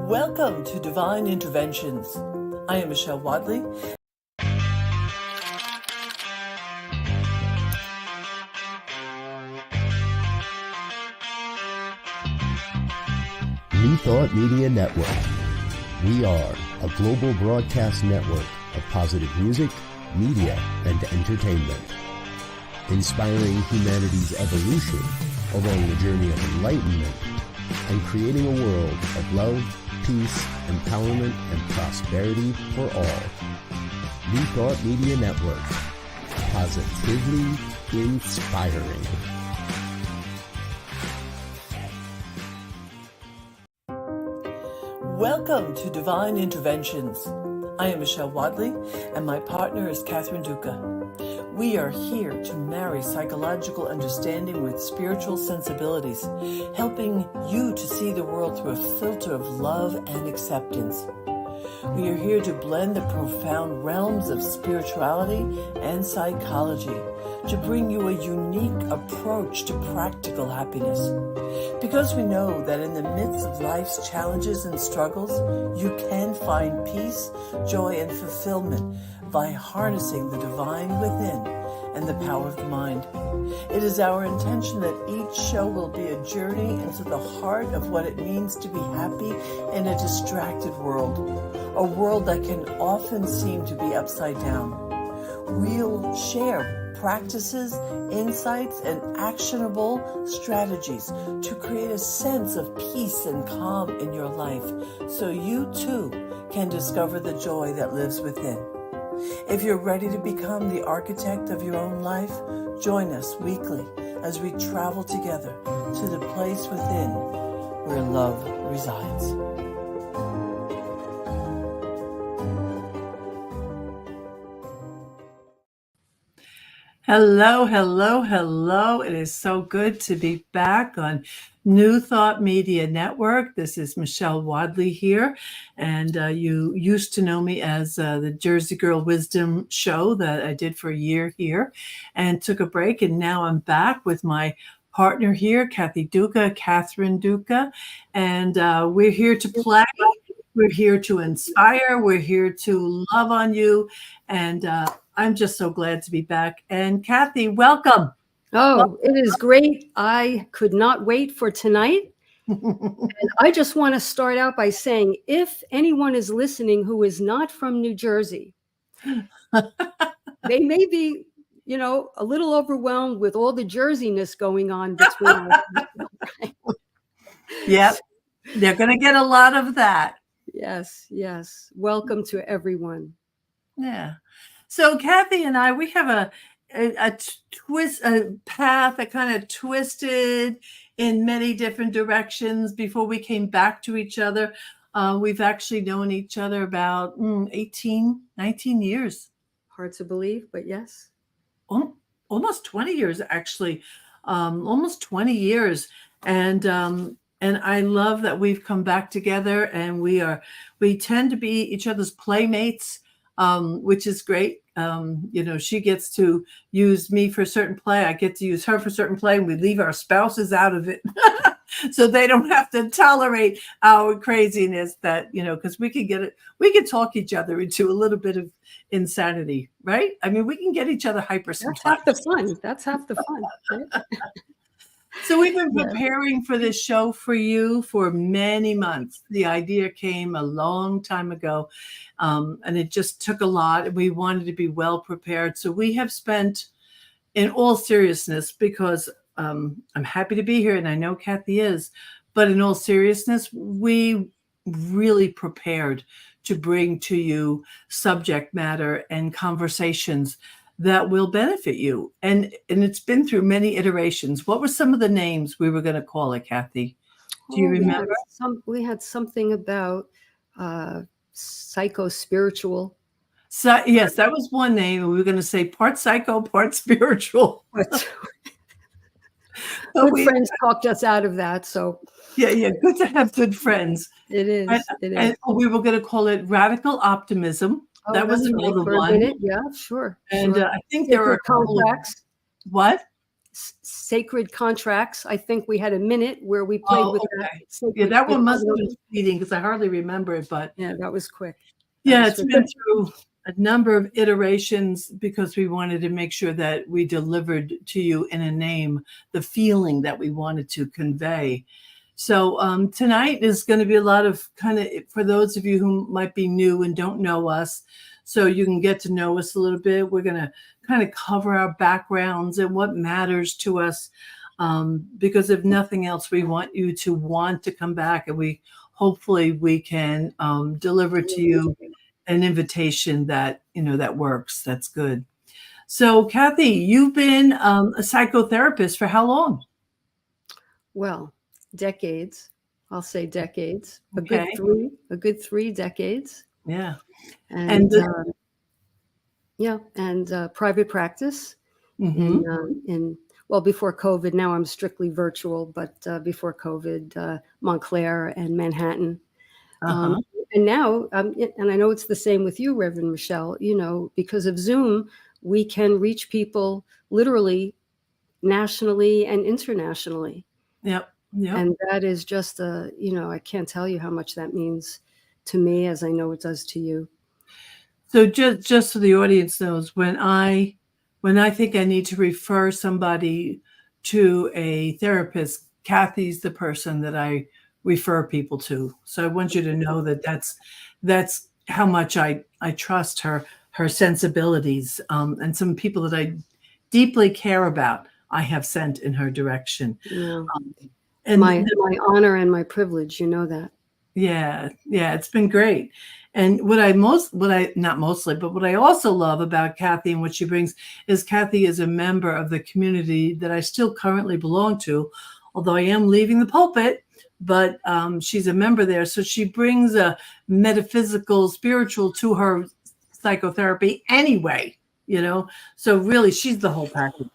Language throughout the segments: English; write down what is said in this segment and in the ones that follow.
Welcome to Divine Interventions. I am Michelle Wadleigh. New Thought Media Network. We are a global broadcast network of positive music, media, and entertainment, inspiring humanity's evolution along the journey of enlightenment and creating a world of love, peace, empowerment, and prosperity for all. New Thought Media Network. Positively inspiring. Welcome to Divine Interventions. I am Michelle Wadleigh, and my partner is Duca. We are here to marry psychological understanding with spiritual sensibilities, helping you to see the world through a filter of love and acceptance. We are here to blend the profound realms of spirituality and psychology to bring you a unique approach to practical happiness. Because we know that in the midst of life's challenges and struggles, you can find peace, joy, and fulfillment by harnessing the divine within and the power of the mind. It is our intention that each show will be a journey into the heart of what it means to be happy in a distracted world, a world that can often seem to be upside down. We'll share practices, insights, and actionable strategies to create a sense of peace and calm in your life so you too can discover the joy that lives within. If you're ready to become the architect of your own life, join us weekly as we travel together to the place within where love resides. Hello, hello, hello. It is so good to be back on New Thought Media Network. This is Michelle Wadleigh here, and you used to know me as the Jersey Girl Wisdom show that I did for a year here and took a break, and now I'm back with my partner here, Cathy Duca, Catherine Duca, and we're here to play. We're here to inspire. We're here to love on you, and I'm just so glad to be back. And Cathy, welcome. Oh, it is great. I could not wait for tonight. And I just want to start out by saying, if anyone is listening who is not from New Jersey, they may be, a little overwhelmed with all the Jerseyness going on between us. Yep. They're going to get a lot of that. Yes, yes. Welcome to everyone. Yeah. So Cathy and I, we have a path that kind of twisted in many different directions before we came back to each other. We've actually known each other about 18, 19 years. Hard to believe, but yes. Almost 20 years, actually. Almost 20 years. And I love that we've come back together, and we tend to be each other's playmates, which is great. She gets to use me for a certain play. I get to use her for a certain play, and we leave our spouses out of it so they don't have to tolerate our craziness because we can talk each other into a little bit of insanity, right? I mean, we can get each other hyper sometimes. That's half the fun. Right? So we've been preparing for this show for you for many months. The idea came a long time ago, and it just took a lot. We wanted to be well prepared. So we have spent, in all seriousness, because I'm happy to be here, and I know Cathy is, but in all seriousness, we really prepared to bring to you subject matter and conversations that will benefit you. And it's been through many iterations. What were some of the names we were going to call it, Cathy? Do you remember? We had something about psycho-spiritual. So, yes, that was one name. We were going to say part psycho, part spiritual. Good friends talked us out of that. So yeah, good to have good friends. It is. And we were going to call it radical optimism. That was another one. Yeah, sure. And I think there are contracts. What? sacred contracts. I think we had a minute where we played with that. Yeah, that one must have been fleeting because I hardly remember it, but yeah, that was quick. It's been through a number of iterations because we wanted to make sure that we delivered to you in a name the feeling that we wanted to convey. So tonight is going to be a lot of kind of, for those of you who might be new and don't know us, so you can get to know us a little bit. We're going to kind of cover our backgrounds and what matters to us, because if nothing else, we want you to want to come back, and hopefully we can deliver to you an invitation that, that works. That's good. So Cathy, you've been a psychotherapist for how long? Well, decades. I'll say decades. Okay. A good 3 decades. Yeah. And private practice before COVID. Now I'm strictly virtual, but before COVID, Montclair and Manhattan. And now, and I know it's the same with you, Reverend Michelle, because of Zoom, we can reach people literally nationally and internationally. Yep. And that is just I can't tell you how much that means to me, as I know it does to you. So just so the audience knows, when I think I need to refer somebody to a therapist, Cathy's the person that I refer people to. So I want you to know that that's how much I trust her sensibilities, and some people that I deeply care about, I have sent in her direction. Yeah. And my honor and my privilege, that. Yeah, it's been great. And what I also love about Cathy and what she brings is Cathy is a member of the community that I still currently belong to, although I am leaving the pulpit, but she's a member there. So she brings a metaphysical, spiritual to her psychotherapy anyway, so really she's the whole package,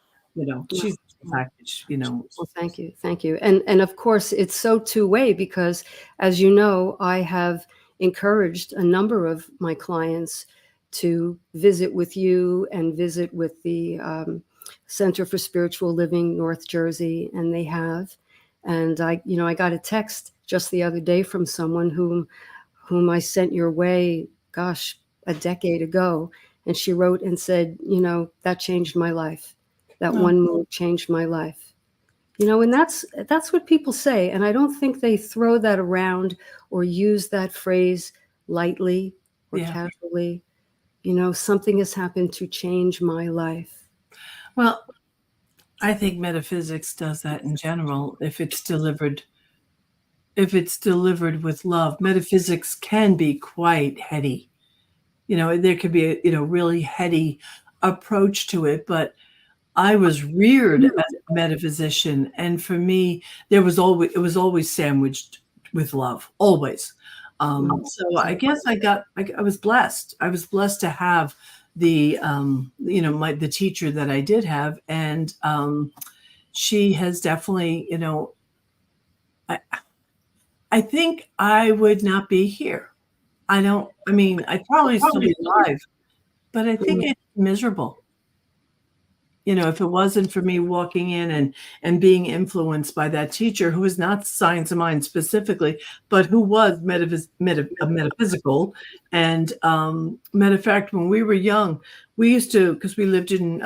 she's the package, Well, thank you. And of course it's so two-way, because as you know, I have encouraged a number of my clients to visit with you and visit with the Center for Spiritual Living, North Jersey, and they have. And I got a text just the other day from someone whom I sent your way, a decade ago. And she wrote and said, that changed my life. That one move changed my life. And that's what people say. And I don't think they throw that around or use that phrase lightly or casually. Something has happened to change my life. Well, I think metaphysics does that in general. If it's delivered with love, metaphysics can be quite heady. There could be a really heady approach to it, but I was reared as a metaphysician, and for me, it was always sandwiched with love, always. So I guess I was blessed. I was blessed to have the the teacher that I did have, and she has definitely, I think I would not be here. I'd probably still be alive, but I think it's miserable. If it wasn't for me walking in and being influenced by that teacher, who is not science of mind specifically, but who was metaphysical. And matter of fact, when we were young, we used to, because we lived in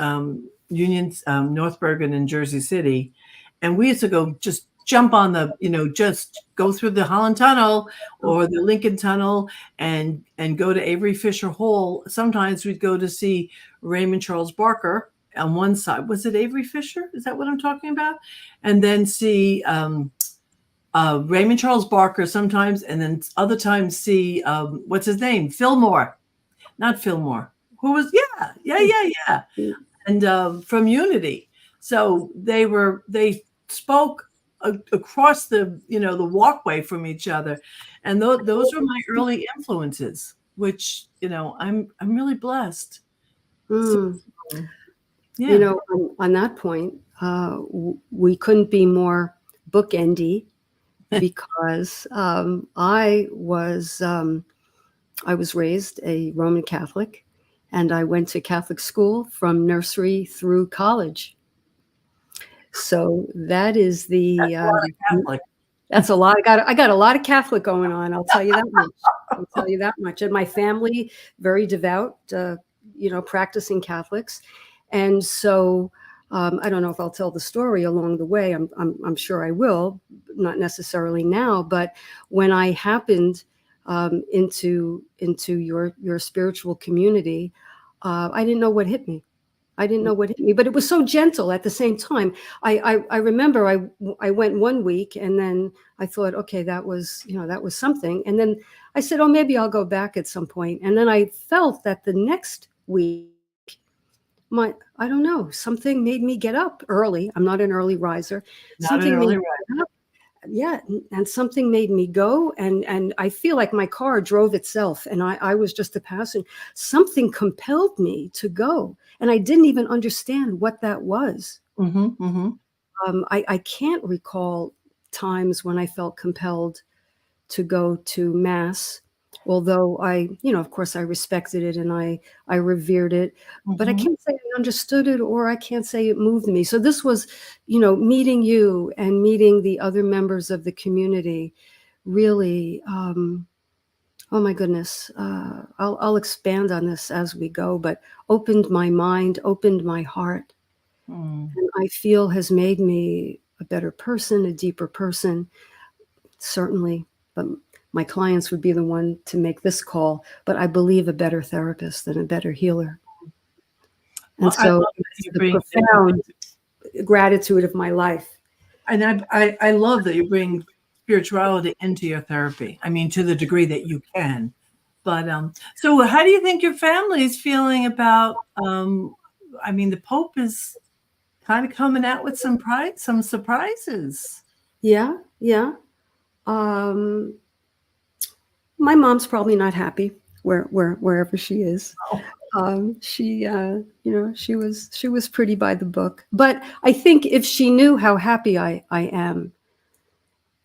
North Bergen in Jersey City, and we used to go just jump on the, just go through the Holland Tunnel or the Lincoln Tunnel and go to Avery Fisher Hall. Sometimes we'd go to see Raymond Charles Barker on one side. Was it Avery Fisher? Is that what I'm talking about? And then see Raymond Charles Barker sometimes, and then other times see, what's his name? Fillmore. Not Fillmore. Who was, yeah. And from Unity. So they spoke across the, the walkway from each other. And those were my early influences, which, I'm really blessed. So, yeah. On that point, we couldn't be more bookendy, because I was raised a Roman Catholic, and I went to Catholic school from nursery through college. So that is the That's a lot of Catholic. that's a lot. I got a lot of Catholic going on. I'll tell you that much. I'll tell you that much. And my family, very devout, practicing Catholics. And so I don't know if I'll tell the story along the way. I'm sure I will, not necessarily now, but when I happened into your spiritual community, I didn't know what hit me. I didn't know what hit me, but it was so gentle at the same time. I remember I went one week and then I thought, okay, that was something. And then I said, oh, maybe I'll go back at some point. And then I felt that the next week, I don't know, something made me get up early. I'm not an early riser. Something made me get up. Yeah. And something made me go. And I feel like my car drove itself and I was just a passenger. Something compelled me to go. And I didn't even understand what that was. Mm-hmm, mm-hmm. I can't recall times when I felt compelled to go to Mass, although of course I respected it and I revered it, but I can't say I understood it or I can't say it moved me. So this was, meeting you and meeting the other members of the community really, oh my goodness, I'll expand on this as we go, but opened my mind, opened my heart, and I feel has made me a better person, a deeper person, certainly, but my clients would be the one to make this call, but I believe a better therapist and a better healer. And so it's the profound gratitude of my life. And I love that you bring spirituality into your therapy. I mean, to the degree that you can. But so how do you think your family is feeling about, the Pope is kind of coming out with some surprises. Yeah. My mom's probably not happy wherever she is. She was pretty by the book. But I think if she knew how happy I am,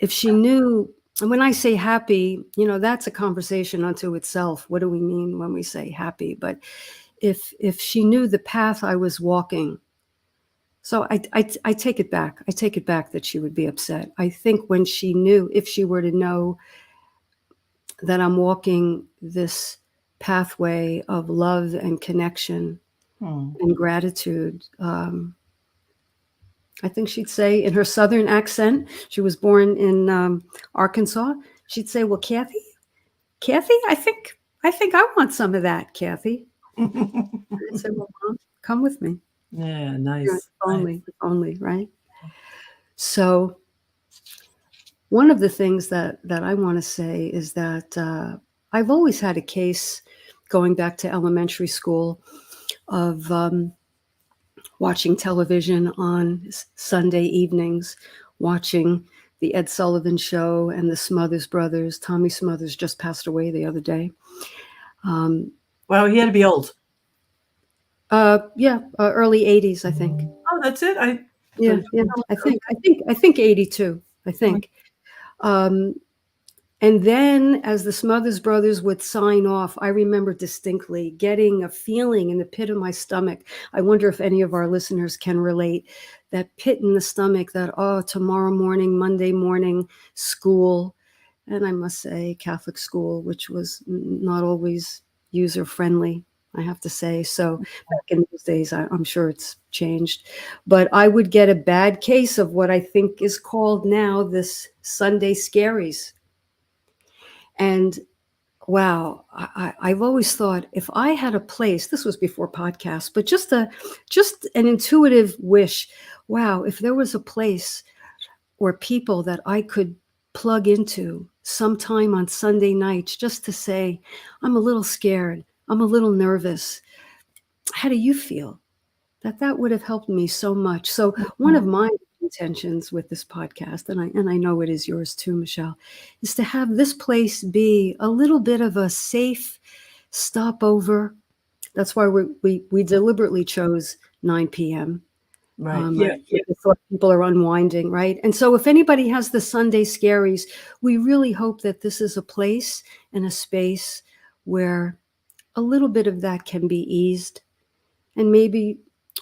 if she knew, and when I say happy, that's a conversation unto itself. What do we mean when we say happy? But if she knew the path I was walking, so I take it back. I take it back that she would be upset. I think when she knew, if she were to know that I'm walking this pathway of love and connection and gratitude, I think she'd say in her Southern accent, she was born in Arkansas. She'd say, well, Cathy, I think I want some of that, Cathy. I'd say, well, Mom, come with me. Yeah, nice. If only, right? So one of the things that I want to say is that I've always had a case going back to elementary school of watching television on Sunday evenings, watching the Ed Sullivan Show and the Smothers Brothers. Tommy Smothers just passed away the other day. Wow, he had to be old. Early 80s, I think. Oh, that's it. I think 82. I think. And then as the Smothers Brothers would sign off, I remember distinctly getting a feeling in the pit of my stomach. I wonder if any of our listeners can relate, that pit in the stomach that, tomorrow morning, Monday morning, school. And I must say Catholic school, which was not always user friendly, I have to say. So back in those days, I'm sure it's changed. But I would get a bad case of what I think is called now this Sunday scaries. And wow, I've always thought if I had a place, this was before podcasts, but just an intuitive wish. Wow, if there was a place or people that I could plug into sometime on Sunday nights just to say, I'm a little scared, I'm a little nervous. How do you feel? That would have helped me so much. So one of my intentions with this podcast, and I know it is yours too, Michelle, is to have this place be a little bit of a safe stopover. That's why we deliberately chose 9 p.m. Right. We thought people are unwinding, right? And so if anybody has the Sunday scaries, we really hope that this is a place and a space where a little bit of that can be eased. And maybe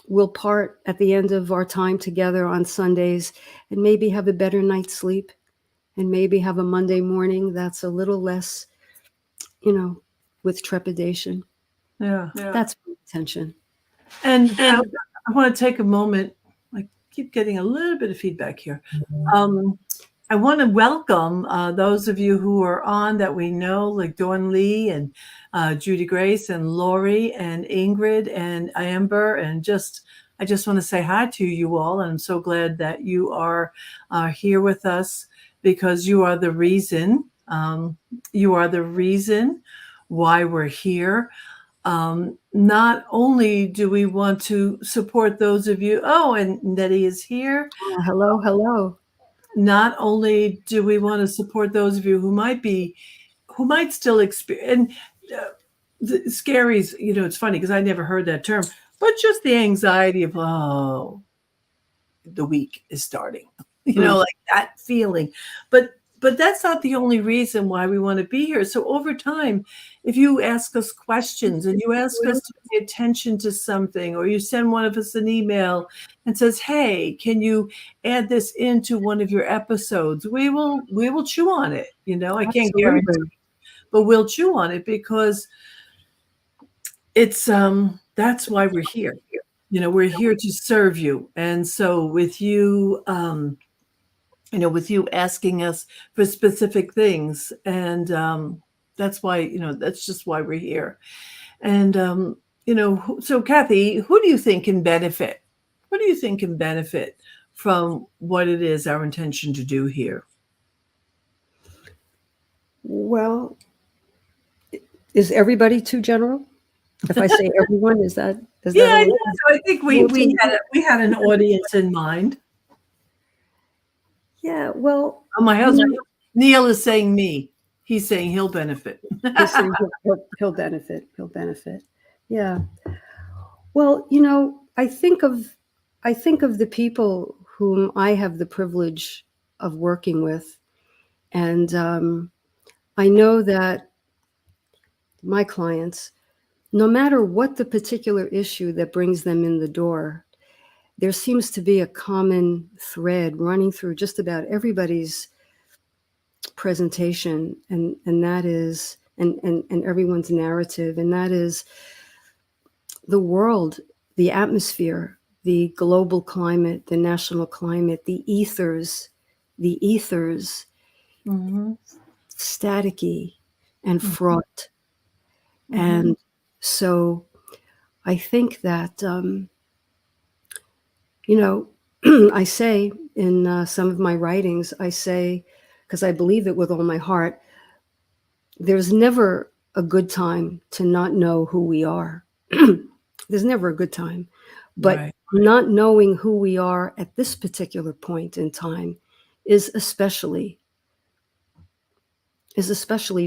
we'll part at the end of our time together on Sundays and maybe have a better night's sleep and maybe have a Monday morning that's a little less, with trepidation. Yeah. That's my intention. And I want to take a moment. I keep getting a little bit of feedback here. I want to welcome those of you who are on that we know, like Dawn Lee and Judy Grace and Lori and Ingrid and Amber. And I just want to say hi to you all. And I'm so glad that you are here with us, because you are the reason. You are the reason why we're here. Not only do we want to support those of you, and Nettie is here. Hello. Not only do we want to support those of you who might still experience, and the scaries, it's funny because I never heard that term, but just the anxiety of, the week is starting, like that feeling. But that's not the only reason why we want to be here. So over time, if you ask us questions and you ask us to pay attention to something, or you send one of us an email and says, hey, can you add this into one of your episodes? We will chew on it. I can't guarantee, but we'll chew on it, because it's that's why we're here. We're here to serve you. And so with you, with you asking us for specific things, and that's why, that's just why we're here. And so Cathy, who do you think can benefit? What do you think can benefit from what it is our intention to do here? Well, is everybody too general? If I say everyone, is that? Yeah, I think we had an audience in mind. Yeah, well, my husband Neil is saying me. He's saying he'll benefit. He's saying he'll benefit. He'll benefit. Yeah. Well, I think of the people whom I have the privilege of working with, and I know that my clients, no matter what the particular issue that brings them in the door, there seems to be a common thread running through just about everybody's presentation, and that is, and everyone's narrative, and that is the world, the atmosphere, the global climate, the national climate, the ethers, staticky and fraught. And so I think that, I say in some of my writings, I say, because I believe it with all my heart, there's never a good time to not know who we are. There's never a good time. But not knowing who we are at this particular point in time is especially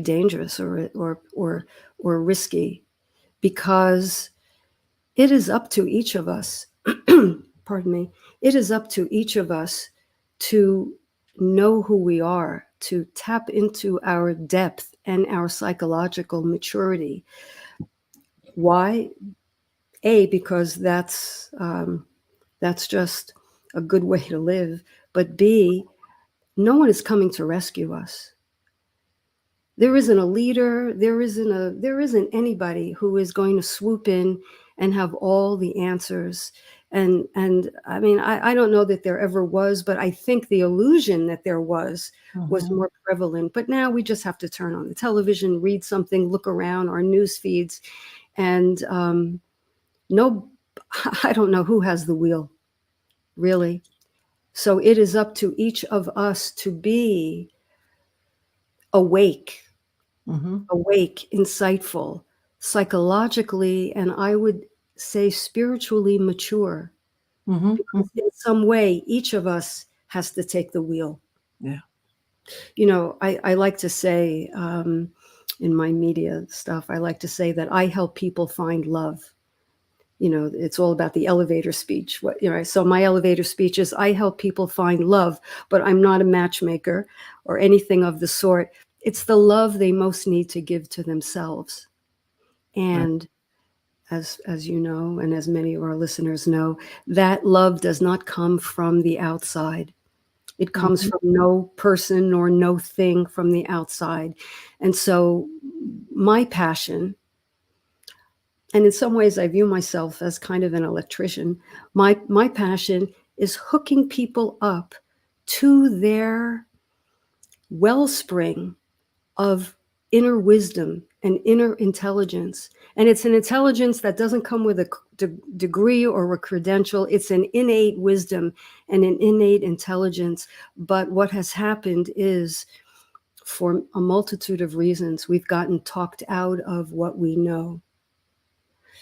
dangerous or risky, because it is up to each of us, pardon me, it is up to each of us to know who we are, to tap into our depth and our psychological maturity. Why? A, because that's just a good way to live. But B, no one is coming to rescue us. There isn't a leader. There isn't anybody who is going to swoop in and have all the answers. And I mean, I don't know that there ever was, but I think the illusion that there was more prevalent. But now we just have to turn on the television, read something, look around our news feeds, and I don't know who has the wheel, really. So it is up to each of us to be awake, insightful, psychologically, and I would say spiritually mature. Because in some way, each of us has to take the wheel. Yeah. I like to say in my media stuff, I like to say that I help people find love. It's all about the elevator speech. So my elevator speech is, I help people find love, but I'm not a matchmaker or anything of the sort. It's the love they most need to give to themselves. And as you know, and as many of our listeners know, that love does not come from the outside. It comes Mhm. from no person nor no thing from the outside. And so my passion, and in some ways I view myself as kind of an electrician, my passion is hooking people up to their wellspring of inner wisdom and inner intelligence. And it's an intelligence that doesn't come with a degree or a credential. It's an innate wisdom and an innate intelligence. But what has happened is, for a multitude of reasons, we've gotten talked out of what we know.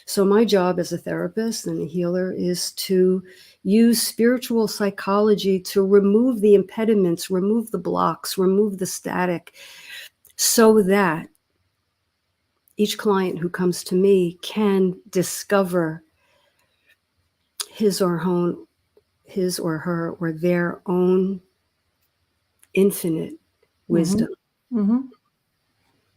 So my job as a therapist and a healer is to use spiritual psychology to remove the impediments, remove the blocks, remove the static, so that each client who comes to me can discover his or her or their own infinite wisdom. Mm-hmm.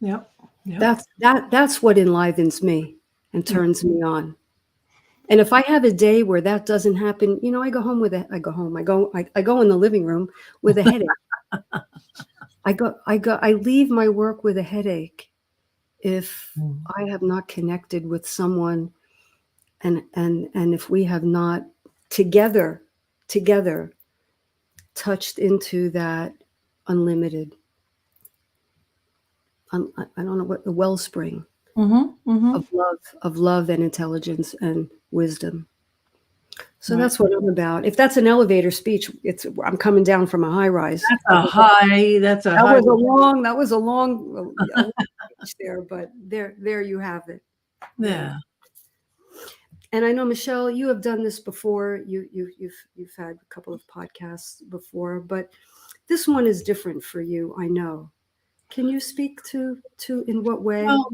Yep. Yep. That's what enlivens me and turns me on. And if I have a day where that doesn't happen, I go home I go in the living room with a headache. I leave my work with a headache if I have not connected with someone, and if we have not together touched into that unlimited, I don't know what, the wellspring of love and intelligence and wisdom. So Right. that's what I'm about. If that's an elevator speech, I'm coming down from a high rise. That's a high. That's a That high. was a long speech there, but there you have it. Yeah. And I know, Michelle, you have done this before. You've had a couple of podcasts before, but this one is different for you, I know. Can you speak to in what way? Well,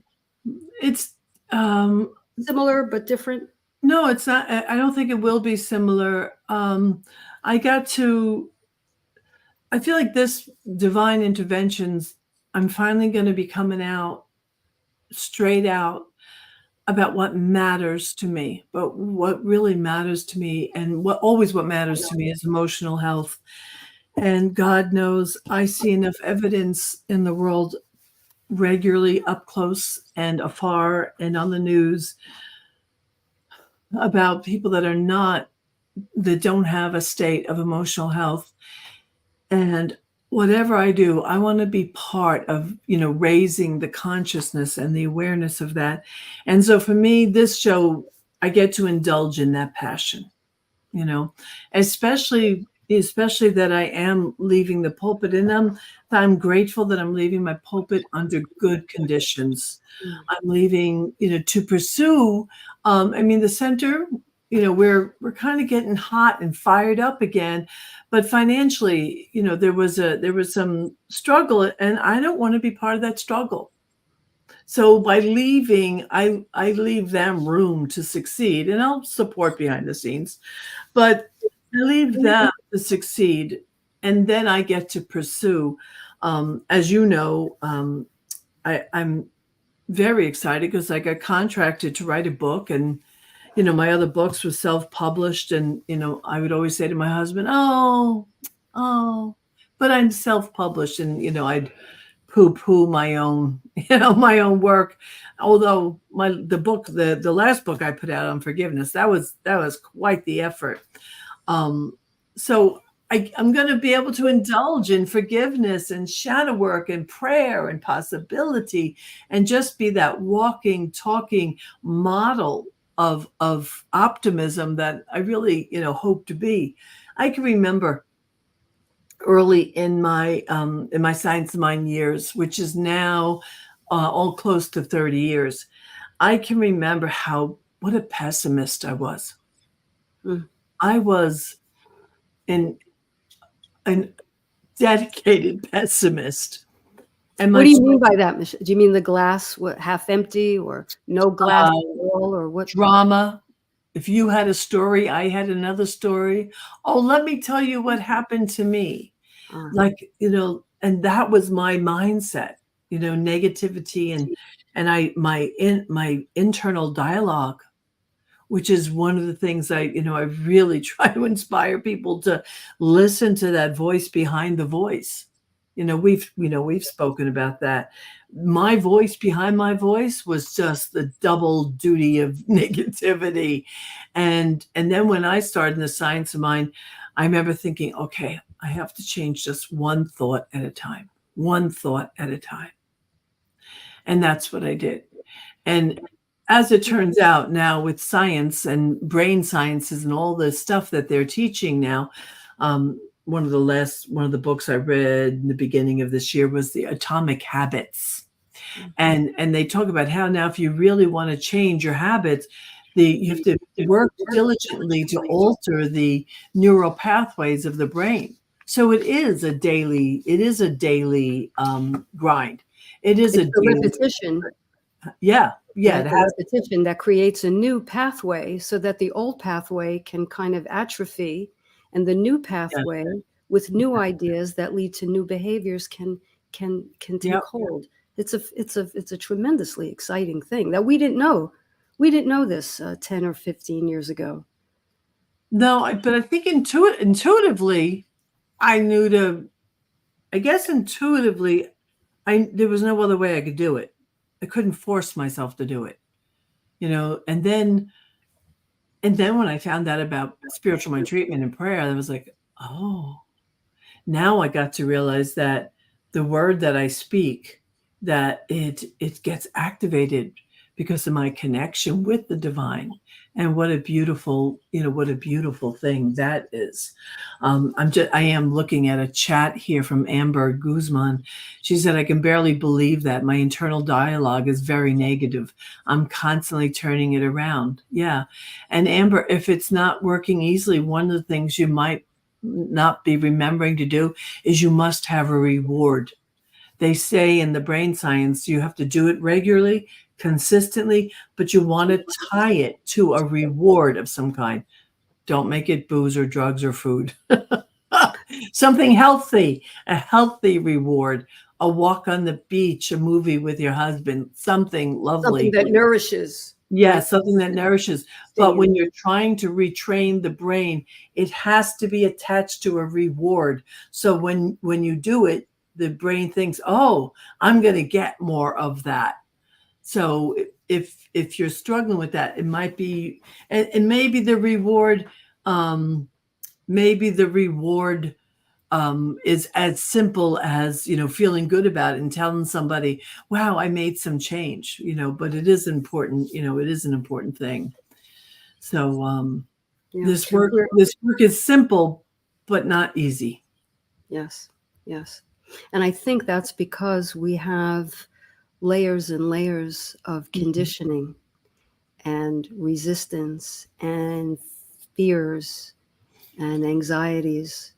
it's Similar but different? no, it's not. I don't think it will be similar. I feel like this divine interventions, I'm finally going to be coming out straight out about what matters to me, but what really matters to me, and what matters to me is emotional health. And God knows I see enough evidence in the world regularly, up close and afar and on the news, about people that don't have a state of emotional health. And whatever I do, I want to be part of, raising the consciousness and the awareness of that. And so for me, this show, I get to indulge in that passion, especially that I am leaving the pulpit, and I'm grateful that I'm leaving my pulpit under good conditions. I'm leaving, to pursue. The center, we're kind of getting hot and fired up again, but financially, there was some struggle, and I don't want to be part of that struggle. So by leaving, I leave them room to succeed, and I'll support behind the scenes, but I leave them to succeed, and then I get to pursue. As you know, I'm very excited because I got contracted to write a book, and my other books were self-published, and I would always say to my husband, oh, but I'm self-published, and I'd poo-poo my own work. Although the last book I put out on forgiveness, that was quite the effort. So I'm going to be able to indulge in forgiveness and shadow work and prayer and possibility, and just be that walking, talking model of optimism that I really, hope to be. I can remember early in my Science Mind years, which is now all close to 30 years. I can remember what a pessimist I was. I was an dedicated pessimist. And what do you mean by that, Michelle? Do you mean the glass half empty, or no glass at all, or what? Drama. If you had a story, I had another story. Oh, let me tell you what happened to me. And that was my mindset, negativity, and my internal dialogue which is one of the things I really try to inspire people to listen to that voice behind the voice. We've spoken about that. My voice behind my voice was just the double duty of negativity. And then when I started in the science of mind, I remember thinking, okay, I have to change just one thought at a time, one thought at a time. And that's what I did. And as it turns out now, with science and brain sciences and all the stuff that they're teaching now, one of the books I read in the beginning of this year was the Atomic Habits. And they talk about how now if you really want to change your habits, you have to work diligently to alter the neural pathways of the brain. So it is a daily grind. It is it's a repetition. Yeah. Right? The repetition that creates a new pathway so that the old pathway can kind of atrophy, and the new pathway with new ideas that lead to new behaviors can take hold. It's a tremendously exciting thing that we didn't know. We didn't know this 10 or 15 years ago. No, but I think intuitively, I knew intuitively, there was no other way I could do it. I couldn't force myself to do it, and then when I found out about spiritual mind treatment and prayer, I was like, oh, now I got to realize that the word that I speak, that it gets activated because of my connection with the divine. And what a beautiful thing that is. I am looking at a chat here from Amber Guzman. She said, I can barely believe that my internal dialogue is very negative. I'm constantly turning it around. Yeah. And Amber, if it's not working easily, one of the things you might not be remembering to do is you must have a reward. They say in the brain science, you have to do it regularly, consistently, but you want to tie it to a reward of some kind. Don't make it booze or drugs or food. Something healthy, a healthy reward, a walk on the beach, a movie with your husband, something lovely. Something that nourishes. Yeah, something that nourishes. But when you're trying to retrain the brain, it has to be attached to a reward. So when you do it, the brain thinks, oh, I'm going to get more of that. So if you're struggling with that, it might be, and maybe the reward, is as simple as, feeling good about it and telling somebody, wow, I made some change, but it is important, it is an important thing. So this work is simple, but not easy. Yes. Yes. And I think that's because we have layers and layers of conditioning and resistance and fears and anxieties.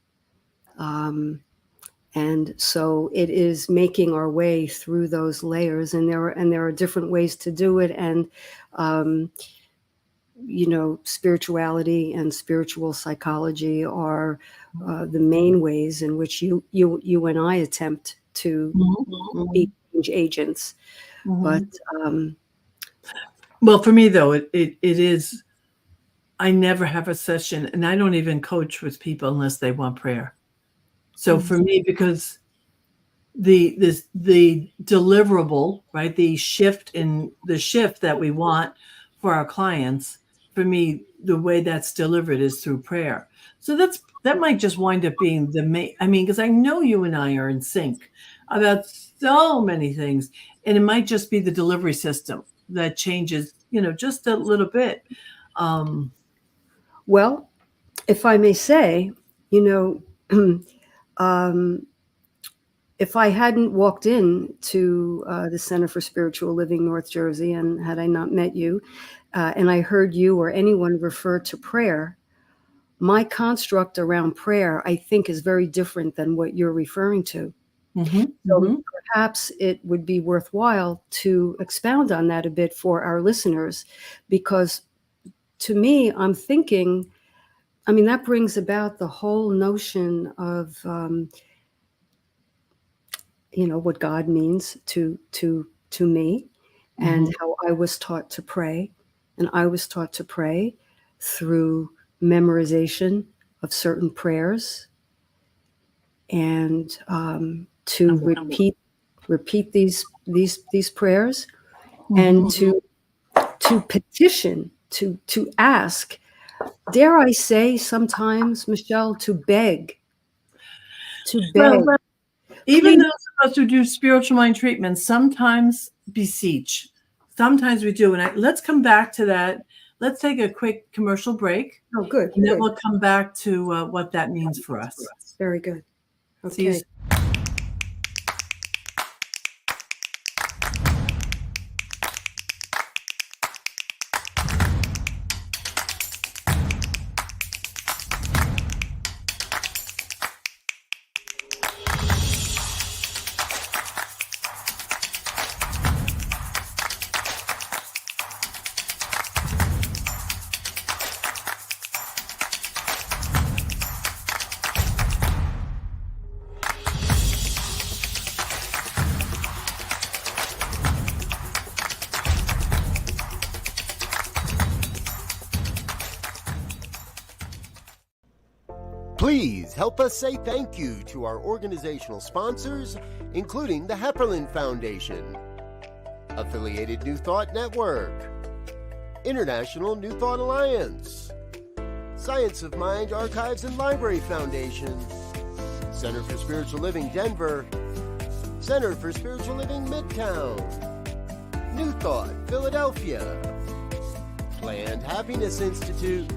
And so it is making our way through those layers, and there are different ways to do it. And, spirituality and spiritual psychology are the main ways in which you and I attempt to be change agents. But well, for me though, it is. I never have a session, and I don't even coach with people unless they want prayer. So for me, because the deliverable, right, the shift that we want for our clients, for me, the way that's delivered is through prayer. So that might just wind up being the main. I mean, because I know you and I are in sync about so many things, and it might just be the delivery system that changes, just a little bit. Well, if I may say, if I hadn't walked in to the Center for Spiritual Living, North Jersey, and had I not met you, and I heard you or anyone refer to prayer, my construct around prayer, I think, is very different than what you're referring to. So perhaps it would be worthwhile to expound on that a bit for our listeners, because to me, I'm thinking, that brings about the whole notion of, what God means to me, and how I was taught to pray, And I was taught to pray through memorization of certain prayers and to repeat these prayers and to petition, to ask, dare I say sometimes, Michelle, to beg. Well, even those of us who do spiritual mind treatment sometimes beseech. Sometimes we do. And let's come back to that. Let's take a quick commercial break. Oh, good. And then we'll come back to what that means for us. Very good. Okay. See you. Please help us say thank you to our organizational sponsors, including the Hepperlin Foundation, Affiliated New Thought Network, International New Thought Alliance, Science of Mind Archives and Library Foundation, Center for Spiritual Living Denver, Center for Spiritual Living Midtown, New Thought Philadelphia, Planned Happiness Institute,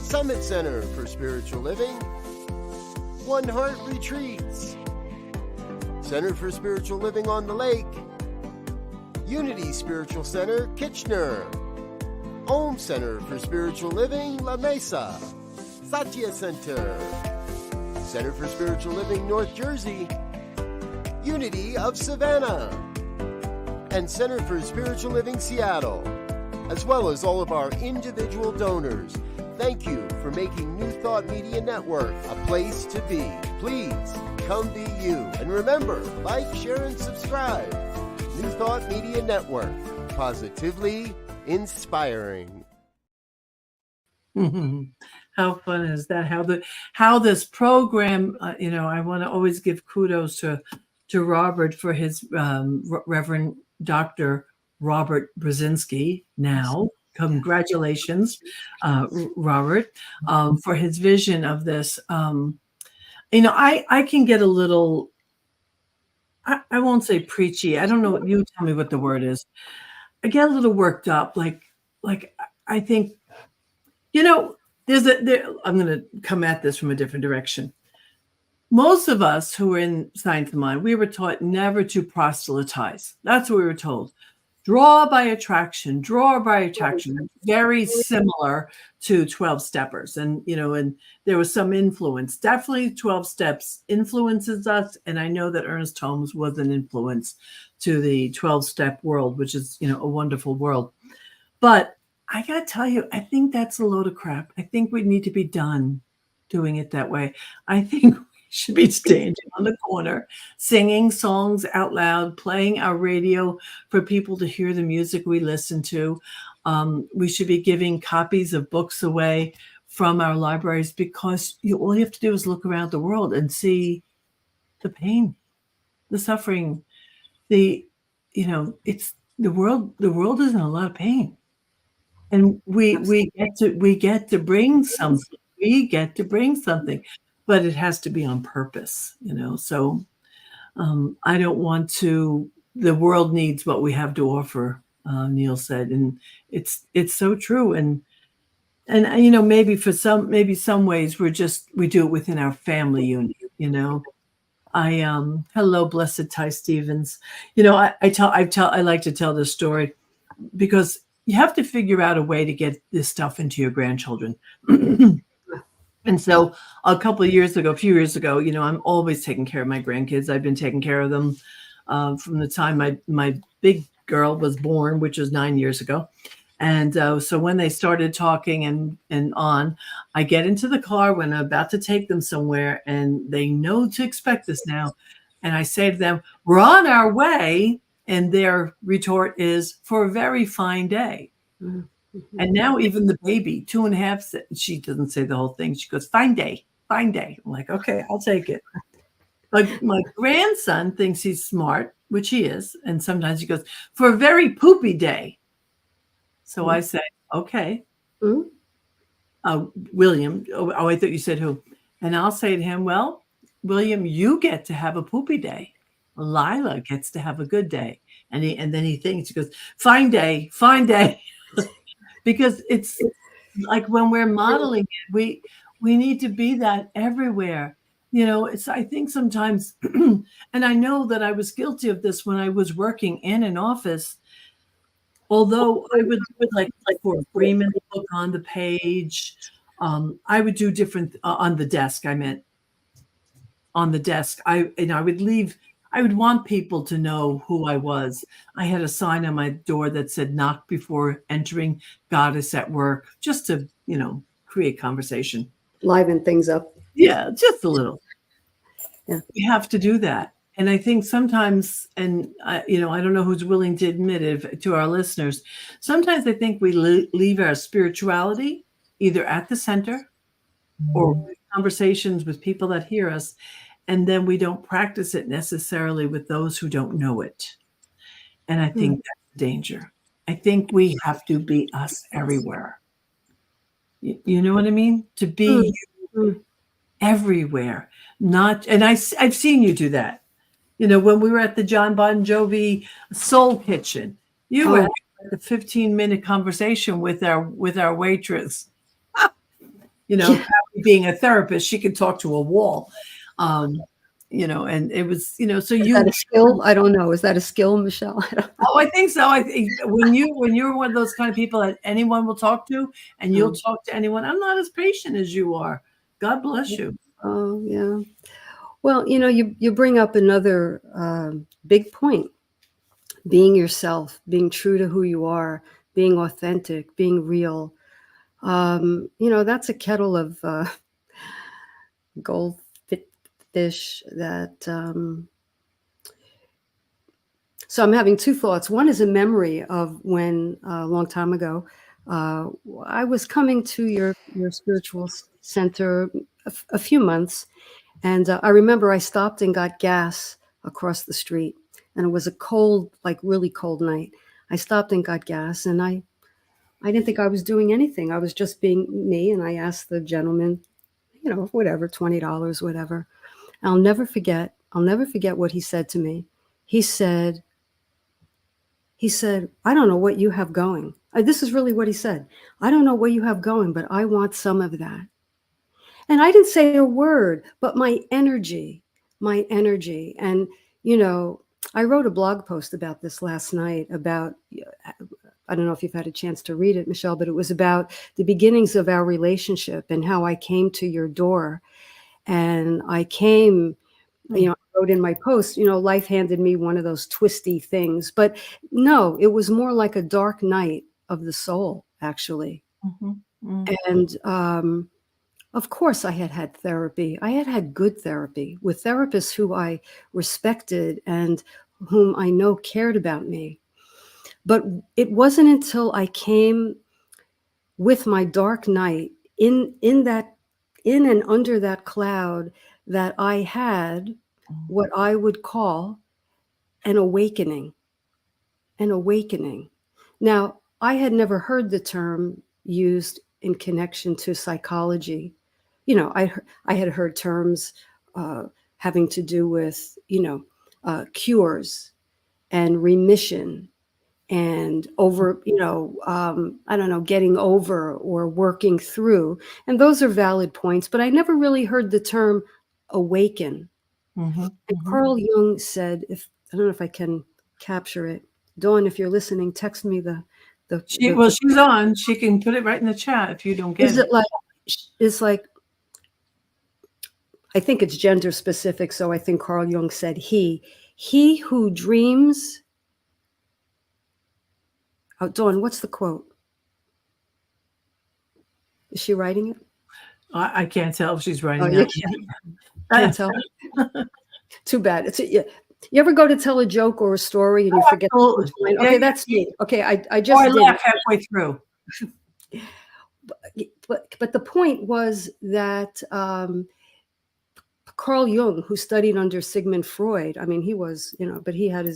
Summit Center for Spiritual Living, One Heart Retreats, Center for Spiritual Living on the Lake, Unity Spiritual Center, Kitchener, Om Center for Spiritual Living, La Mesa, Satya Center, Center for Spiritual Living, North Jersey, Unity of Savannah, and Center for Spiritual Living, Seattle, as well as all of our individual donors. Thank you for making New Thought Media Network a place to be. Please come be you. And remember, like, share, and subscribe. New Thought Media Network, positively inspiring. How fun is that? How this program, I want to always give kudos to Robert for his Reverend Dr. Robert Brzezinski now. Congratulations, Robert, for his vision of this. I can get a little, I won't say preachy. I don't know. You tell me what the word is. I get a little worked up. Like I think, I'm going to come at this from a different direction. Most of us who are in Science of Mind, we were taught never to proselytize. That's what we were told. Draw by attraction, very similar to 12 steppers. And there was some influence. Definitely 12 steps influences us. And I know that Ernest Holmes was an influence to the 12-step world, which is, a wonderful world. But I got to tell you, I think that's a load of crap. I think we need to be done doing it that way. I think should be standing on the corner, singing songs out loud, playing our radio for people to hear the music we listen to. We should be giving copies of books away from our libraries because all you have to do is look around the world and see the pain, the suffering, it's the world. The world is in a lot of pain, and we get to bring something. We get to bring something. But it has to be on purpose, So I don't want to. The world needs what we have to offer, Neil said, and it's so true. And maybe some ways we do it within our family unit. Hello, blessed Ty Stevens. I like to tell this story because you have to figure out a way to get this stuff into your grandchildren. And so a few years ago, I'm always taking care of my grandkids. I've been taking care of them from the time my big girl was born, which was 9 years ago. And so when they started talking and on, I get into the car when I'm about to take them somewhere, and they know to expect this now. And I say to them, we're on our way. And their retort is, for a very fine day. Mm-hmm. And now even the baby, 2.5, she doesn't say the whole thing. She goes, fine day, fine day. I'm like, okay, I'll take it. Like my grandson thinks he's smart, which he is. And sometimes he goes, for a very poopy day. So I say, okay. William, I thought you said who. And I'll say to him, well, William, you get to have a poopy day. Lila gets to have a good day. And then he thinks, he goes, fine day, fine day. Because it's like when we're modeling it, we need to be that everywhere. I think sometimes, and I know that I was guilty of this when I was working in an office, although I would do it like for a Freeman book on the page. I would do different on the desk. I meant on the desk. I would leave. I would want people to know who I was. I had a sign on my door that said "Knock before entering. Goddess at work," just to create conversation, liven things up. Yeah, just a little. Yeah, we have to do that. And I think sometimes, and I don't know who's willing to admit it to our listeners, sometimes I think we leave our spirituality either at the center or conversations with people that hear us, and then we don't practice it necessarily with those who don't know it. And I think that's the danger. I think we have to be us everywhere. You know what I mean? To be you everywhere. And I've seen you do that. When we were at the John Bon Jovi Soul Kitchen, you were having a 15-minute conversation with our waitress. Being a therapist, she could talk to a wall. And it was, so is that a skill? I don't know. Is that a skill, Michelle? I think so. I think when you're one of those kind of people that anyone will talk to, and you'll talk to anyone, I'm not as patient as you are. God bless you. Oh, yeah. Well, you bring up another big point. Being yourself, being true to who you are, being authentic, being real. That's a kettle of goldfish that. So I'm having two thoughts. One is a memory of when a long time ago, I was coming to your spiritual center a few months. And I remember I stopped and got gas across the street. And it was a cold, like really cold night. I stopped and got gas, and I didn't think I was doing anything. I was just being me. And I asked the gentleman, whatever, $20, whatever. I'll never forget what he said to me. He said, I don't know what you have going. This is really what he said. I don't know what you have going, but I want some of that. And I didn't say a word, but my energy. And, I wrote a blog post about this last night about, I don't know if you've had a chance to read it, Michelle, but it was about the beginnings of our relationship and how I came to your door. And I came, I wrote in my post, life handed me one of those twisty things. But no, it was more like a dark night of the soul, actually. And of course, I had had therapy. I had had good therapy with therapists who I respected and whom I know cared about me. But it wasn't until I came with my dark night in and under that cloud that I had what I would call an awakening. Now, I had never heard the term used in connection to psychology. I had heard terms having to do with, cures and remission and over, I don't know, getting over or working through. And those are valid points, but I never really heard the term awaken. And Carl Jung said, I don't know if I can capture it. Dawn, if you're listening, text me she's on. She can put it right in the chat if you don't get it. It's like, I think it's gender specific. So I think Carl Jung said he who dreams. Oh, Dawn, what's the quote? Is she writing it? I can't tell if she's writing it. Can't tell. Too bad. You ever go to tell a joke or a story and you forget the Absolutely. punchline? Yeah, Okay, yeah. that's me. Okay, I Or just I did laugh it. halfway through. But the point was that Carl Jung, who studied under Sigmund Freud, I mean, he was, but he had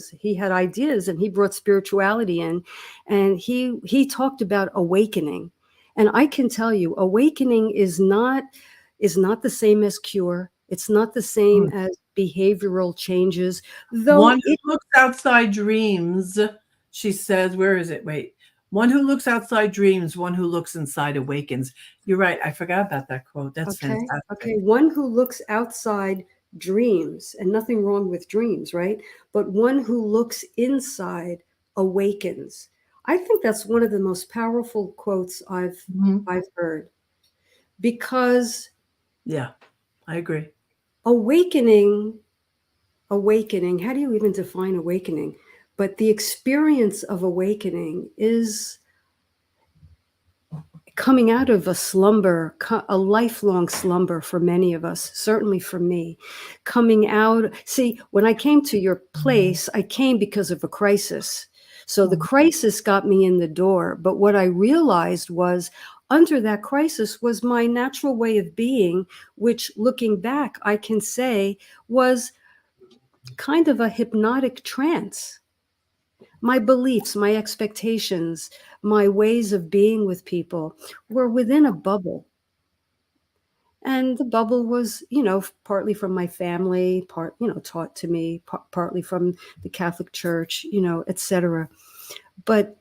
ideas, and he brought spirituality in, and he talked about awakening. And I can tell you, awakening is not the same as cure. It's not the same Mm. as behavioral changes, though One who looks outside dreams, she says, where is it? Wait. One who looks outside dreams, one who looks inside awakens. You're right. I forgot about that quote. That's Okay. fantastic. One who looks outside dreams, and nothing wrong with dreams, right? But one who looks inside awakens. I think that's one of the most powerful quotes Mhm. I've heard, because Yeah, I agree. awakening, how do you even define awakening? But the experience of awakening is coming out of a slumber, a lifelong slumber for many of us, certainly for me. Coming out, see, when I came to your place, I came because of a crisis. So the crisis got me in the door. But what I realized was, under that crisis was my natural way of being, which, looking back, I can say was kind of a hypnotic trance. My beliefs, my expectations, my ways of being with people were within a bubble. And the bubble was, partly from my family, taught to me, partly from the Catholic Church, etc. But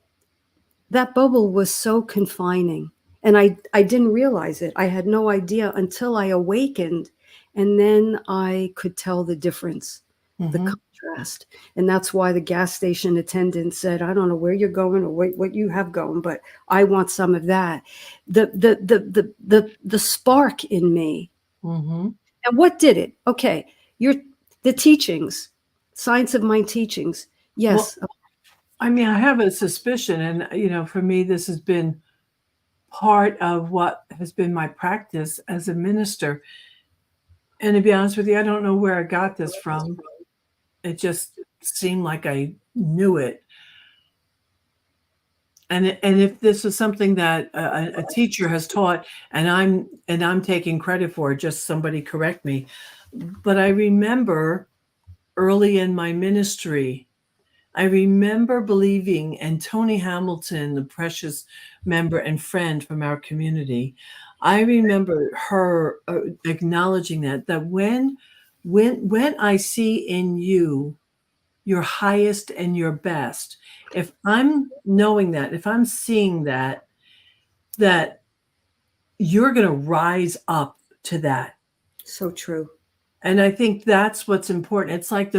that bubble was so confining. And I didn't realize it. I had no idea until I awakened. And then I could tell the difference, the contrast. And that's why the gas station attendant said, I don't know where you're going or what you have going, but I want some of that. The spark in me. Mm-hmm. And what did it? Okay, the teachings, Science of Mind teachings. Well, Yes. I mean, I have a suspicion, and for me, this has been part of what has been my practice as a minister. And to be honest with you, I don't know where I got this from. It just seemed like I knew it. And if this is something that a teacher has taught, and I'm taking credit for it, just somebody correct me. But I remember early in my ministry, I remember believing, and Tony Hamilton, the precious member and friend from our community, I remember her acknowledging that when I see in you your highest and your best, if I'm knowing that, if I'm seeing that you're going to rise up to that. So true. And I think that's what's important. It's like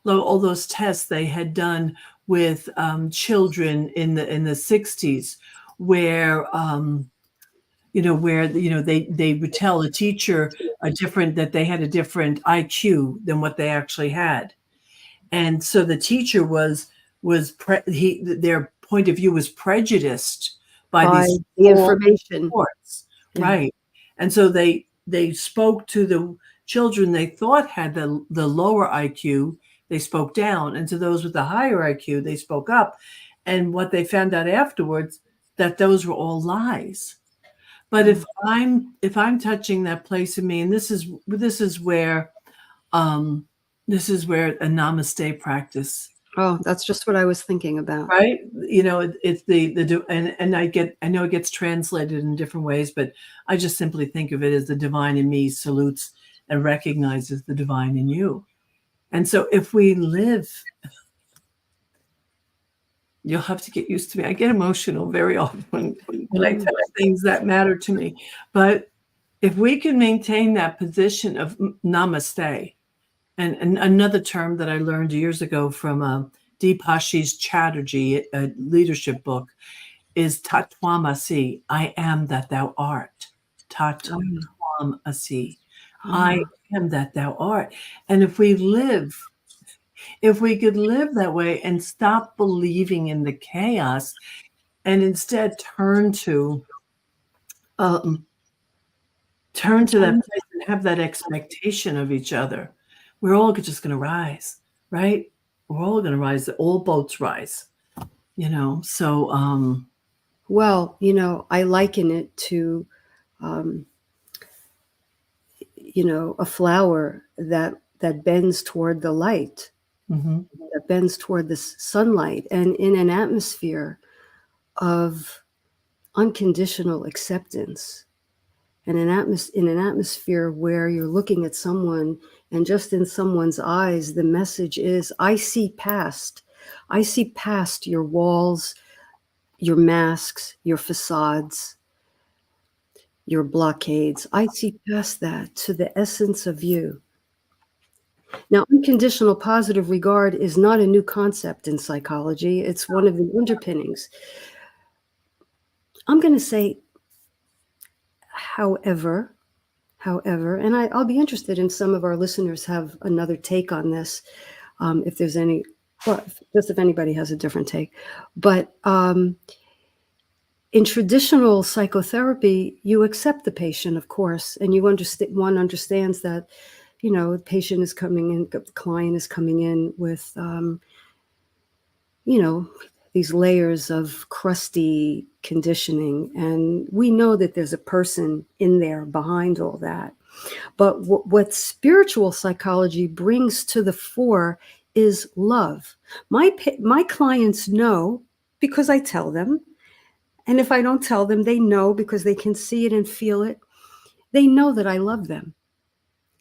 all those tests they had done with children in the 60s, where they would tell a teacher that they had a different IQ than what they actually had, and so the teacher their point of view was prejudiced by By these the information. reports, Yeah. right? And so they spoke to the children they thought had the lower IQ, they spoke down, and to those with the higher IQ, they spoke up. And what they found out afterwards, that those were all lies. But if I'm touching that place in me, and this is where a namaste practice. Oh, that's just what I was thinking about. Right? It's and I know it gets translated in different ways, but I just simply think of it as the divine in me salutes and recognizes the divine in you. And so if we live, you'll have to get used to me. I get emotional very often when I touch things that matter to me. But if we can maintain that position of namaste, and another term that I learned years ago from Deepashi's Chatterjee, a leadership book, is Tatwamasi. I am that thou art. Tatwamasi. I am that thou art. And if we could live that way and stop believing in the chaos, and instead turn to that place and have that expectation of each other, we're all just going to rise. right? We're all going to rise. All boats rise, so Well, I liken it to, a flower that bends toward the light, mhm, that bends toward the sunlight, and in an atmosphere of unconditional acceptance, and in an atmosphere where you're looking at someone, and just in someone's eyes, the message is, I see past your walls, your masks, your facades, your blockades. I see past that to the essence of you. Now, unconditional positive regard is not a new concept in psychology. It's one of the underpinnings. I'm going to say, however, and I'll be interested in some of our listeners have another take on this, if there's any, well, just if anybody has a different take. But in traditional psychotherapy, you accept the patient, of course, and one understands that, the patient is coming in, the client is coming in with, these layers of crusty conditioning, and we know that there's a person in there behind all that. But what spiritual psychology brings to the fore is love. My clients know because I tell them, and if I don't tell them, they know because they can see it and feel it. They know that I love them.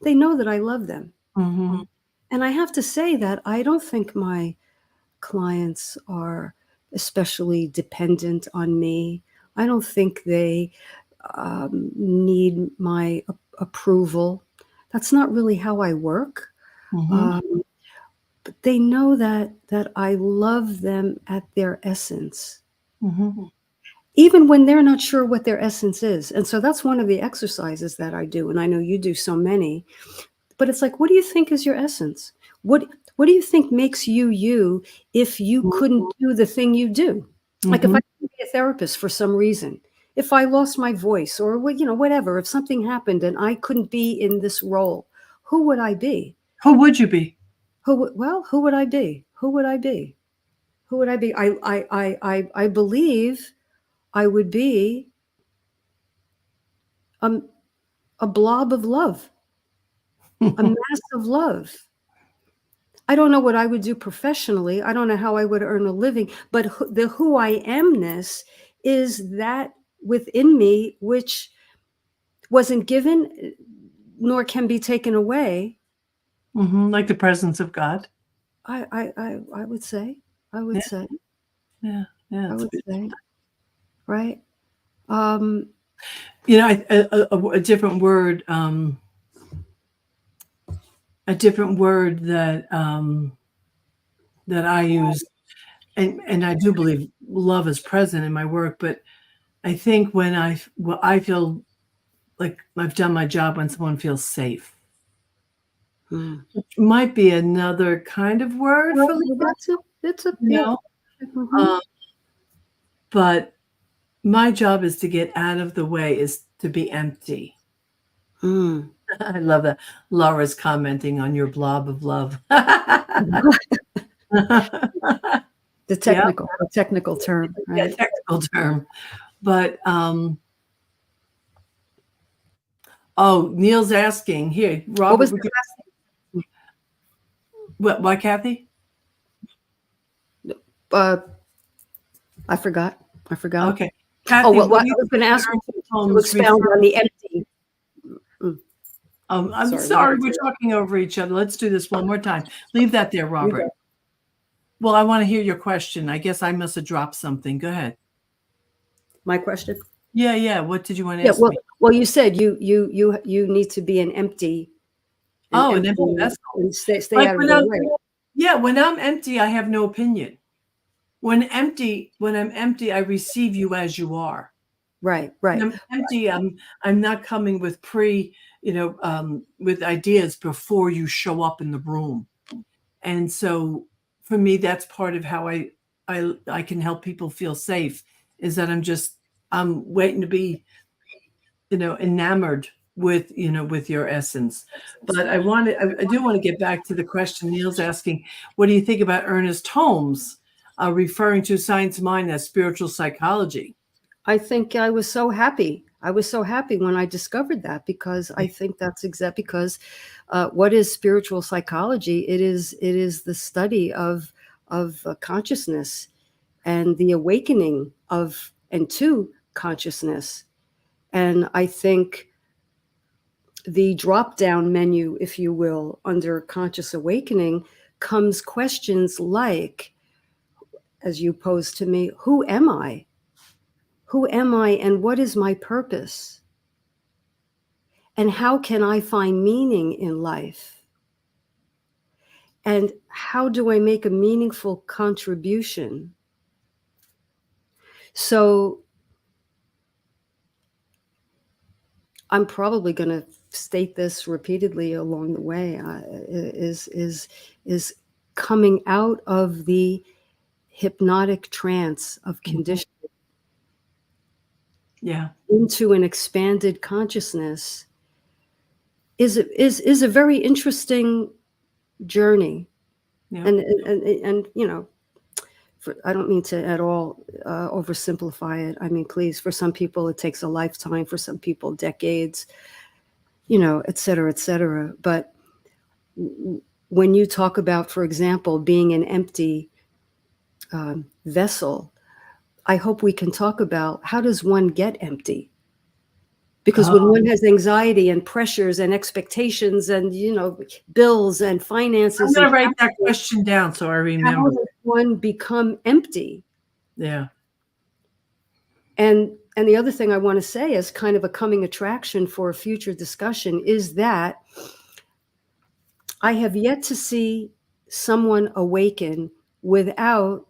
They know that I love them. mhm, And I have to say that I don't think my clients are especially dependent on me. I don't think they need my approval. That's not really how I work. mhm, But they know that I love them at their essence, mhm, even when they're not sure what their essence is. And so that's one of the exercises that I do. And I know you do so many, but it's like, what do you think is your essence? What do you think makes you you if you couldn't do the thing you do? Like if I mhm. could be a therapist for some reason, if I lost my voice or whatever, if something happened and I couldn't be in this role, who would I be? Who would you be? Who would I be? Who would I be? Who would I be? I believe I would be a, a blob of love, a mass of love. I don't know what I would do professionally. I don't know how I would earn a living, but the who I amness is that within me, which wasn't given nor can be taken away. Mhm, like the presence of God. I would say, I would Yeah, say, yeah, yeah. I It's would say, right? Um, a different word, that I use, and I do believe love is present in my work, but I think when I feel like I've done my job when someone feels safe. hmm. Might be another kind of word Well, for love, that's a, you yeah. know? Mhm. Um, but my job is to get out of the way, is to be empty. Mm. I love that. Laura's commenting on your blob of love. The Yeah, technical term, yeah, right? technical term. But oh, Neil's asking here, What Robert, was the why, Kathy? uh, I forgot. Okay. Oh, Kathy, well, what do I you was going to think ask you the to poems expound refer? on the empty. Mm, I'm sorry, go sorry, ahead. we're talking over each other. Let's do this one more time. Leave that there, You Robert. go. Well, I want to hear your question. I guess I must have dropped something. Go ahead. My question. Yeah, yeah. What did you want to Yeah. ask me? Well, you said you need to be an empty Oh, an empty vessel. and stay Like out of when their I'm, way. yeah, when I'm empty, I have no opinion. When I'm empty, I receive you as you are. Right. When Right. I'm empty, I'm not coming with with ideas before you show up in the room. And so for me, that's part of how I can help people feel safe, is that I'm waiting to be, enamored with your essence. But I do want to get back to the question Neil's asking. What do you think about Ernest Holmes referring to science mind as spiritual psychology? I think I was so happy. I was so happy when I discovered that, because I think that's because what is spiritual psychology? It is the study of consciousness and the awakening of and to consciousness. And I think the drop-down menu, if you will, under conscious awakening comes questions like, as you posed to me, who am I? Who am I, and what is my purpose? And how can I find meaning in life? And how do I make a meaningful contribution? So I'm probably going to state this repeatedly along the way, is coming out of the hypnotic trance of conditioning into an expanded consciousness is a very interesting journey. And I don't mean to at all oversimplify it. I mean, please, for some people it takes a lifetime, for some people decades, et cetera, et cetera. But when you talk about, for example, being an empty vessel, I hope we can talk about, how does one get empty? Because when one has anxiety and pressures and expectations and, bills and finances. I'm going to write that question down so I remember. How does one become empty? Yeah. And the other thing I want to say as kind of a coming attraction for a future discussion is that I have yet to see someone awaken without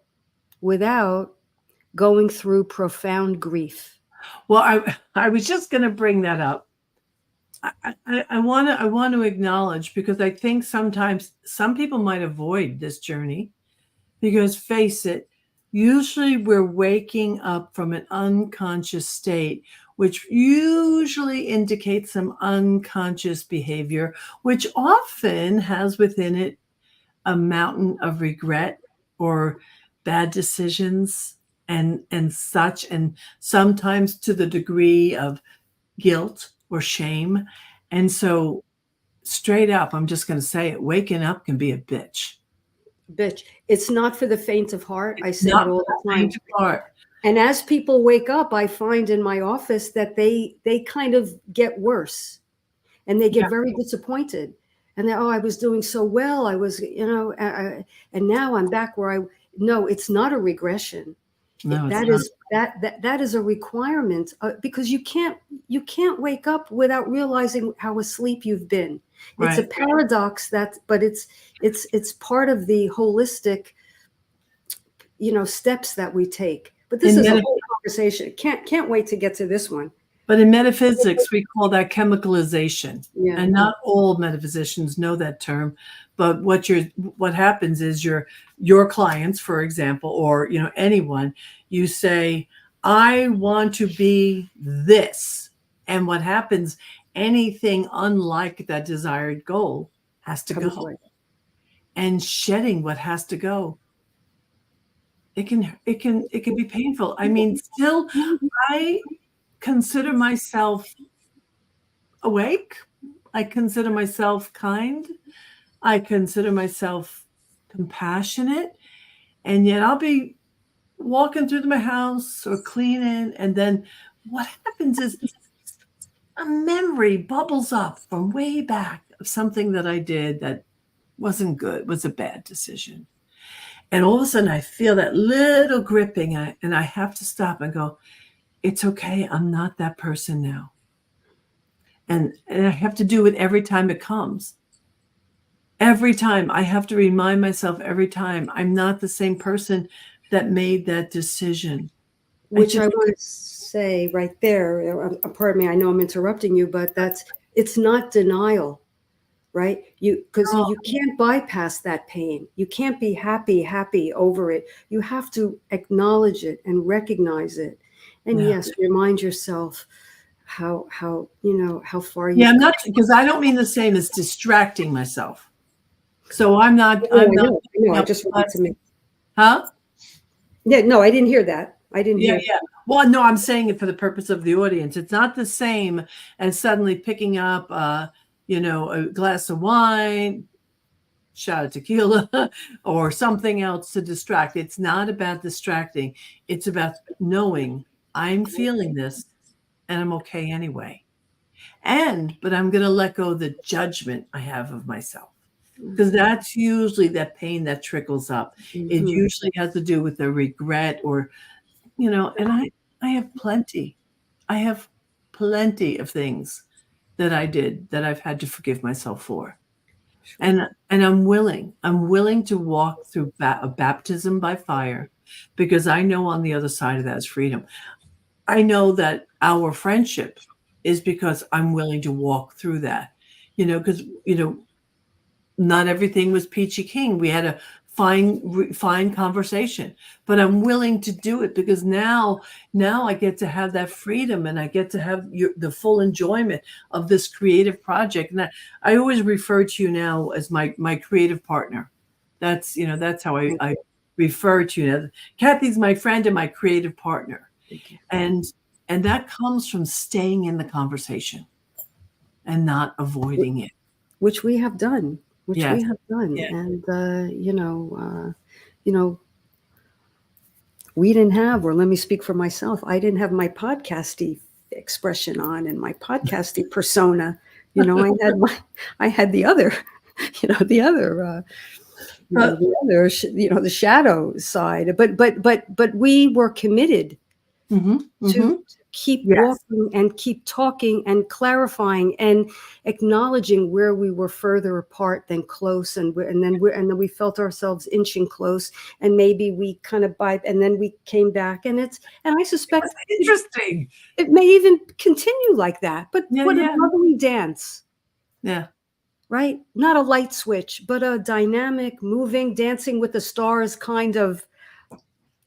going through profound grief. Well, I was just going to bring that up. I want to acknowledge, because I think sometimes some people might avoid this journey, because face it, usually we're waking up from an unconscious state, which usually indicates some unconscious behavior, which often has within it a mountain of regret or bad decisions and such, and sometimes to the degree of guilt or shame. And so straight up, I'm just going to say it, waking up can be a bitch. It's not for the faint of heart. I say it all the time. Heart. And as people wake up, I find in my office that they kind of get worse, and they get very disappointed. And they, I was doing so well. I was, and now I'm back where no, it's not a regression. No, that is a requirement, because you can't wake up without realizing how asleep you've been. Right. It's a paradox but it's part of the holistic, steps that we take. But this is a whole conversation. Can't wait to get to this one. But in metaphysics, we call that chemicalization. Yeah. And not all metaphysicians know that term. But what happens is your clients, for example, or anyone, you say, I want to be this. And what happens, anything unlike that desired goal has to go. And shedding what has to go, it can be painful. I mean, still, I consider myself awake. I consider myself kind. I consider myself compassionate. And yet I'll be walking through my house or cleaning. And then what happens is a memory bubbles up from way back of something that I did that wasn't good, was a bad decision. And all of a sudden I feel that little gripping, and I have to stop and go, it's okay. I'm not that person now. And I have to do it every time it comes. Every time I have to remind myself, every time, I'm not the same person that made that decision. Which I want to say right there, pardon me, I know I'm interrupting you, but it's not denial, right? Because you can't bypass that pain. You can't be happy over it. You have to acknowledge it and recognize it. And yes, remind yourself how far you. Yeah, I'm not, because I don't mean the same as distracting myself. So I'm not. Oh, I'm not. I know. I just wanted to make. Huh? Yeah, no, I didn't hear that. I didn't Yeah, hear. yeah. Well, no, I'm saying it for the purpose of the audience. It's not the same as suddenly picking up, a glass of wine, shot of tequila, or something else to distract. It's not about distracting. It's about knowing I'm feeling this and I'm okay anyway. But I'm going to let go of the judgment I have of myself, because that's usually that pain that trickles up. It Mhm. usually has to do with the regret, or, and I have plenty. I have plenty of things that I did that I've had to forgive myself for. Sure. And I'm willing to walk through a baptism by fire, because I know on the other side of that is freedom. I know that our friendship is because I'm willing to walk through that, because, not everything was peachy keen. We had a fine conversation, but I'm willing to do it because now I get to have that freedom, and I get to have the full enjoyment of this creative project. And I always refer to you now as my creative partner. That's how I refer to you now. Cathy's my friend and my creative partner. Thank you. And that comes from staying in the conversation and not avoiding it. Which we have done. Yes. And Yeah. We didn't have, or let me speak for myself, I didn't have my podcasty expression on and my podcasty persona. I had the other, the shadow side. But we were committed to keep Yes. walking and keep talking and clarifying and acknowledging where we were further apart than close, and then we felt ourselves inching close, and maybe we kind of and then we came back, and I suspect Interesting. it may even continue like that. But what Yeah. a lovely dance. Yeah. Right? Not a light switch, but a dynamic, moving, dancing with the stars kind of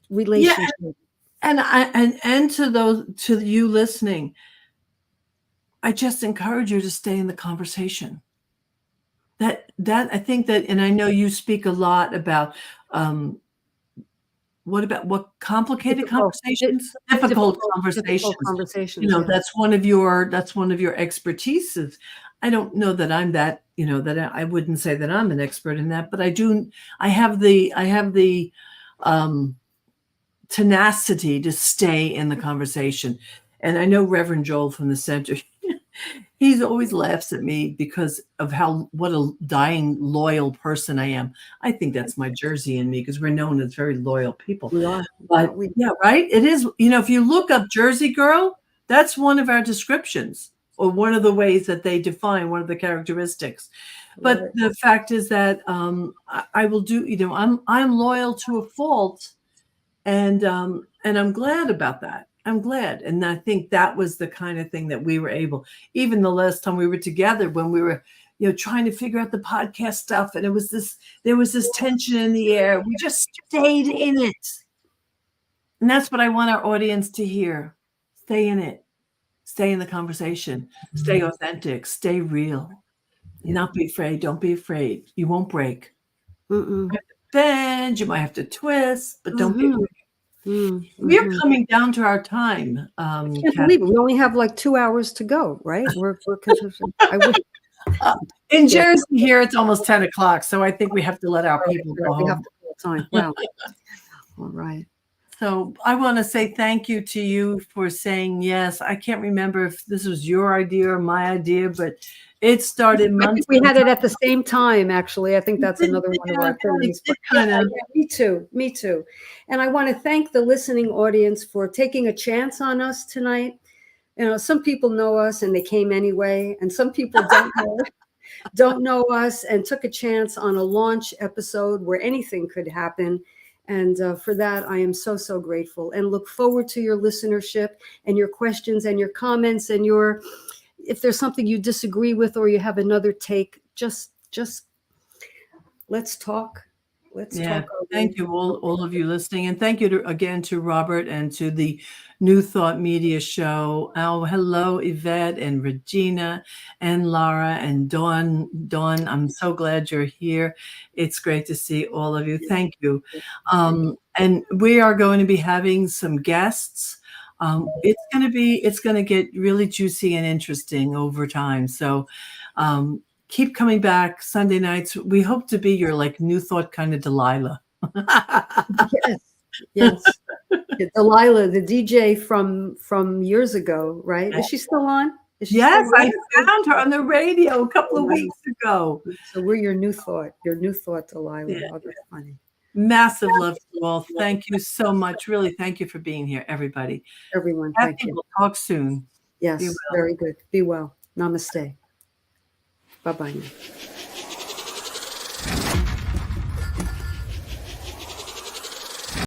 relationship. Yeah. And to you listening, I just encourage you to stay in the conversation. That I think that, and I know you speak a lot about what complicated conversations, difficult conversations. Yeah. That's one of your expertises. I don't know that I'm that, that I wouldn't say that I'm an expert in that, but I have the tenacity to stay in the conversation. And I know Reverend Joel from the center, he always laughs at me because of what a dying loyal person I am. I think that's my Jersey in me, because we're known as very loyal people. We are. But yeah, right. It is, if you look up Jersey girl, that's one of our descriptions, or one of the ways that they define one of the characteristics. But the fact is that I will do, I'm loyal to a fault. And I'm glad about that. I'm glad. And I think that was the kind of thing that we were able, even the last time we were together, when we were, trying to figure out the podcast stuff. And there was this tension in the air. We just stayed in it. And that's what I want our audience to hear. Stay in it. Stay in the conversation. Stay authentic. Stay real. Not be afraid. Don't be afraid. You won't break. You might have to bend. You might have to twist, but don't be afraid. We are coming down to our time. I can't believe it. We only have like 2 hours to go, right? In Jersey here, it's almost 10 o'clock, so I think we have to let our people go home. We have to call time. Wow. All right. So I want to say thank you to you for saying yes. I can't remember if this was your idea or my idea, but it started months ago. We had it at the same time, actually. I think that's another one of our things. Me too. And I want to thank the listening audience for taking a chance on us tonight. Some people know us and they came anyway, and some people don't know us and took a chance on a launch episode where anything could happen. And for that, I am so, so grateful, and look forward to your listenership and your questions and your comments, and if there's something you disagree with or you have another take, just let's talk. Let's talk. Thank you, all of you listening. And thank you again to Robert and to the New Thought Media Show. Oh, hello, Yvette and Regina and Lara and Dawn. Dawn, I'm so glad you're here. It's great to see all of you. Thank you. And we are going to be having some guests. It's going to get really juicy and interesting over time. So keep coming back Sunday nights. We hope to be your like New Thought kind of Delilah. Yes. Delilah, the DJ from years ago, right? Is she still on? Yes, I found her on the radio a couple of weeks ago. So we're your New Thought Delilah. Yeah. Oh, that's funny. Massive love to you all. Thank you so much. Really, thank you for being here, everybody. Everyone, Cathy, thank you. We'll talk soon. Yes, very good. Be well. Namaste. Bye-bye.